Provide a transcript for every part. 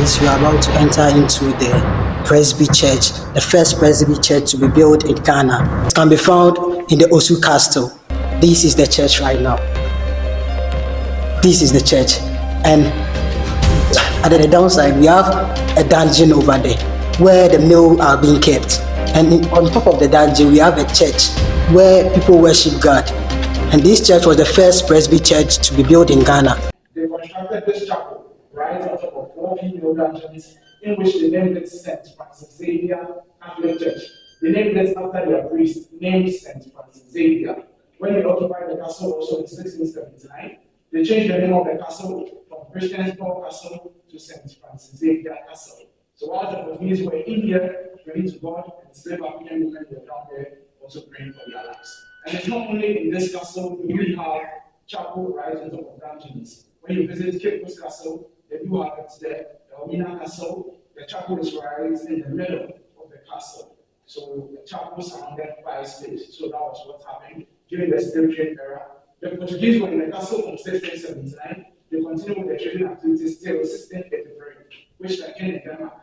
guys, we are about to enter into the Presby Church, the first Presby Church to be built in Ghana. It can be found in the Osu Castle. This is the church right now. This is the church. And at the downside, we have a dungeon over there where the meal are being kept. And on top of the dungeon, we have a church where people worship God. And this church was the first Presby Church to be built in Ghana. They constructed this chapel right on top of 4 female dungeons, in which they named it St. Francis Xavier Catholic Church. They named it after their priest, named St. Francis Xavier. When they occupied the castle also in 1679, they changed the name of the castle from Christian's Castle to St. Francis Xavier Castle. So while the Portuguese were in here, praying to God, and slave African women were down there also praying for their lives. And it's not only in this castle do we have chapel right on top of dungeons. When you visit Cape Coast Castle, they do have it there. The Omina Castle, the chapel is right in the middle of the castle. So the chapel surrounded by slaves. So that was what happened during the slave trade era. The Portuguese were in the castle from 1679. They continued with the trading activities till 1683, which the king in Denmark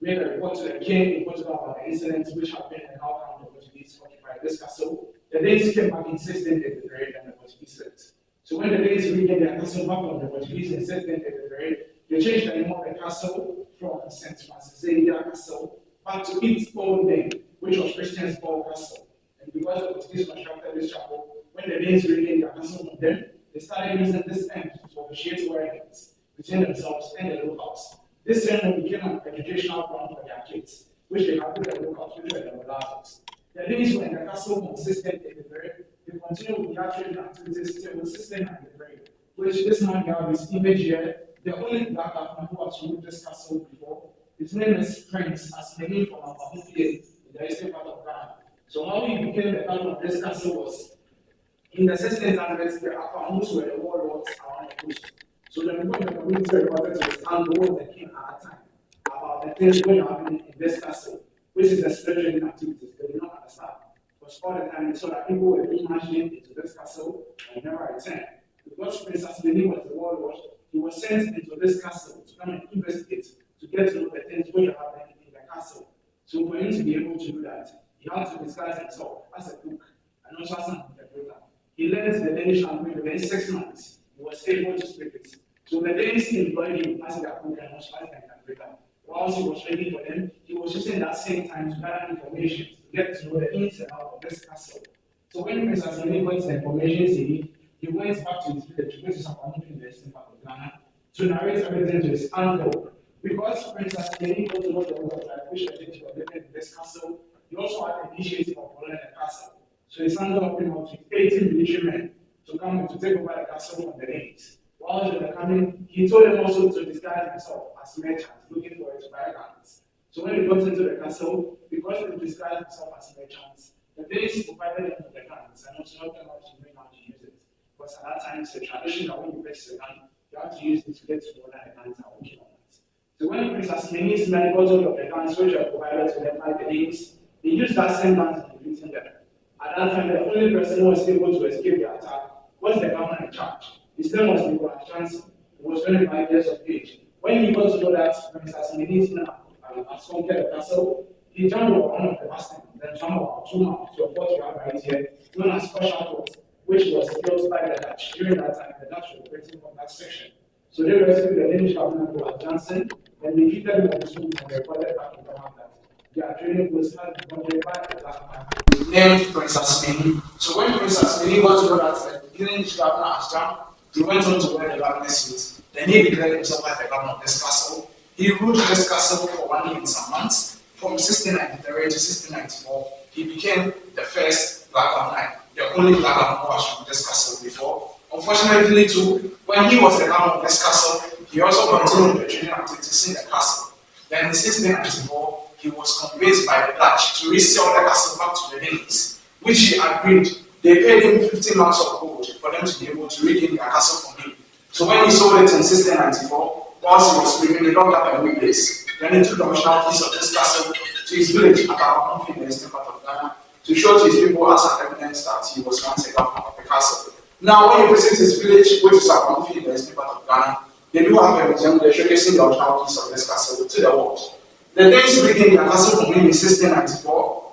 made a report to the king in Portugal about the incidents which happened and how come the Portuguese occupied this castle. The Danes came back in 1683 and the Portuguese left. So when the Danes regained their castle back from the Portuguese in 1683, they changed the name of the castle from St. Francis Xavier Castle back to its old name, which was Christian's Castle. And because the Portuguese constructed this chapel, when the Danes regained their castle from them, they started using this end to officiate weddings between themselves and the locals. This ceremony became an educational ground for their kids, which they had with the locals, which were the mulattoes. The Danes were in the castle from 1683. They continued with their trading activities till 1693, which this man here, this image here, the only black African who has ruled this castle before. His name is Prince Asmeni from Abahufi in the eastern part of Ghana. So how he became the captain of this castle was in the 1600s, the Apamus were the warlords around the coast. So the people in the community reported to his hand who was the king at that time about the things going on in this castle, which is the spiritual trading activities. They did not understand. Because all the time they saw that people were being marched into this castle and never returned. Because Prince Asmeni was the warlord, he was sent into this castle to come and investigate, to get to know the things which are happening in the castle. So for him to be able to do that, he had to disguise himself as a cook and also as an interpreter. He learned the Danish language within 6 months. He was able to speak it. So the Danes employed him as their cook and also as an interpreter. Whilst he was waiting for them, he was using that same time to gather information to get to know the ins and outs of this castle. So when Prince Asmeni got the information he went back to his village, which is Apamufi in the eastern part of Ghana, to narrate everything to his uncle. Because Prince Asmeni got to know the world that which were living in this castle, he also had the initiative of running the castle. So his uncle opened up with 18 military men to come and to take over the castle from the Danes. While they were coming, he told them also to disguise himself as merchants, looking for it to buy guns. So when he got into the castle, because he disguised himself as merchants, the Danes provided them with the guns and also helped them out to bring out to use it. Because at that time, it's a tradition that when you purchase a gun, you have to use it to get to know that the guns are working on it. So when Prince Asmeni's men got hold of the guns which were provided to them by the Danes, they used that same guns in defeating them. At that time, the only person who was able to escape the attack was the governor in charge. His name was Nicholas Johnson. He was 25 years of age. When he got to know that Prince Asmeni's men had conquered the castle, he jumped over one of the bastions, then jumped over 2 miles to a fort you have right here, known as Fort, which was built by the Dutch. During that time, the Dutch were operating from that section. So they rescued the Danish governor, Nicholas Johnson, and they defeated him on the street and reported back in Denmark that their training was held by the black man named Prince Asmeni. So when Prince Asmeni got to know that the Danish governor has jumped, he went on to wear the governor's suit. Then he declared himself as the governor of this castle. He ruled this castle for 1 year and some months. From 1693 to 1694, he became the first black governor, the only black governor who has ruled this castle before. Unfortunately, too, when he was the governor of this castle, he also continued the trading activities in the castle. Then in 1694, he was convinced by the Dutch to resell the castle back to the Danes, which he agreed. They paid him 50 marks of gold for them to be able to regain their castle from him. So when he sold it in 1694, whilst he was leaving, they locked up a weekdays. Then he took the original piece of this castle to his village at Abahufi in the eastern part of Ghana to show to his people as an evidence that he was once a governor of the castle. Now, when you visit his village, which is Abahufi in the eastern part of Ghana, They do have a museum, they're showcasing the original keys of this castle to the world. The Danes regained their castle from in 1694.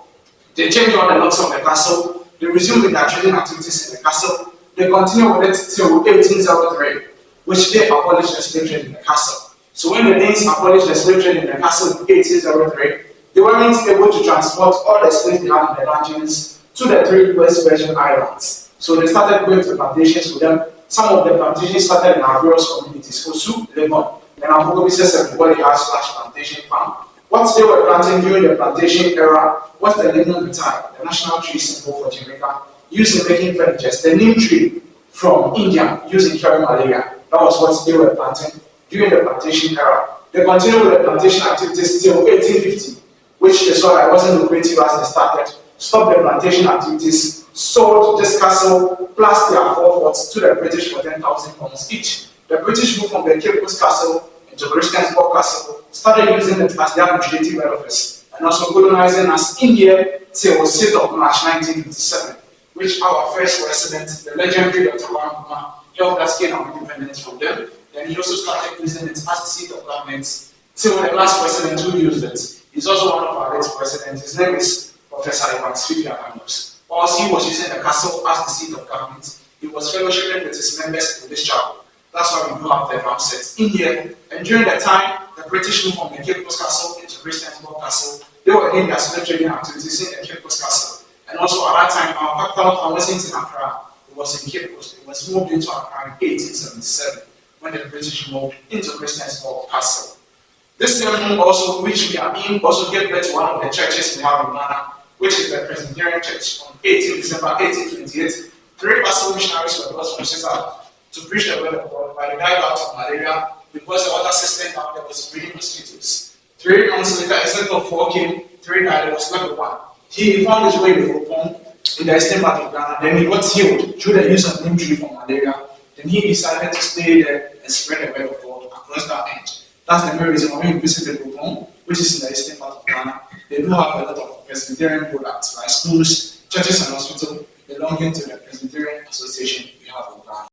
They changed all the locks of the castle. They resumed their trading activities in the castle. They continued with it till 1803, which they abolished the slave trade in the castle. So when the Danes abolished the slave trade in the castle in 1803, they weren't able to transport all the slaves they had in the dungeons to the 3 West Virgin Islands. So they started going to plantations with them. Some of the plantations started in our various communities, Osu, Legon, and our businesses everybody has /plantation farm. What they were planting during the plantation era was the lemon betai, the national tree symbol for Jamaica, used in making furniture. The neem tree from India, used in curing malaria. That was what they were planting during the plantation era. They continued with the plantation activities till 1850, which they saw that wasn't lucrative as they started. Stopped the plantation activities, sold this castle plus their 4 forts to the British for 10,000 pounds each. The British moved from the Cape Coast Castle into Christiansborg Castle, started using it as their administrative head office, and also colonizing us India till 6th of March 1957, which our first president, the legendary Dr. Wanguma, helped us gain our independence from them. Then he also started using it as the seat of government till the last president who used it. He's also one of our late presidents. His name is Professor Ebenezer Presbyterian. Whilst he was using the castle as the seat of government, he was fellowshipping with his members in this chapel. That's why we do have the drum sets in here. And during that time, the British moved from the Cape Coast Castle into Christiansborg Castle. They were in their slave trading activities in the Cape Coast Castle. And also at that time, our capital town wasn't in Accra. It was in Cape Coast. It was moved into Accra in 1877 when the British moved into Christiansborg Castle. This ceremony also, which we are in, also gave birth to one of the churches we have in Ghana, which is the Presbyterian Church. On 18 December 1828, 3 Basel missionaries were brought from Caesar to preach the word of God, but they died out of malaria because the water system down there was breeding mosquitoes. 3 months later, instead of 4 came, 3 died, there was left with 1. He found his way to Opon in the eastern part of Ghana. Then he got healed through the use of neem tree for malaria. Then he decided to stay there and spread the word of God across that end. That's the main reason why we visited Opon, which is in the eastern part of Ghana. They do have a lot of Presbyterian products, like schools, churches, and hospitals belonging to the Presbyterian Association we have in Ghana.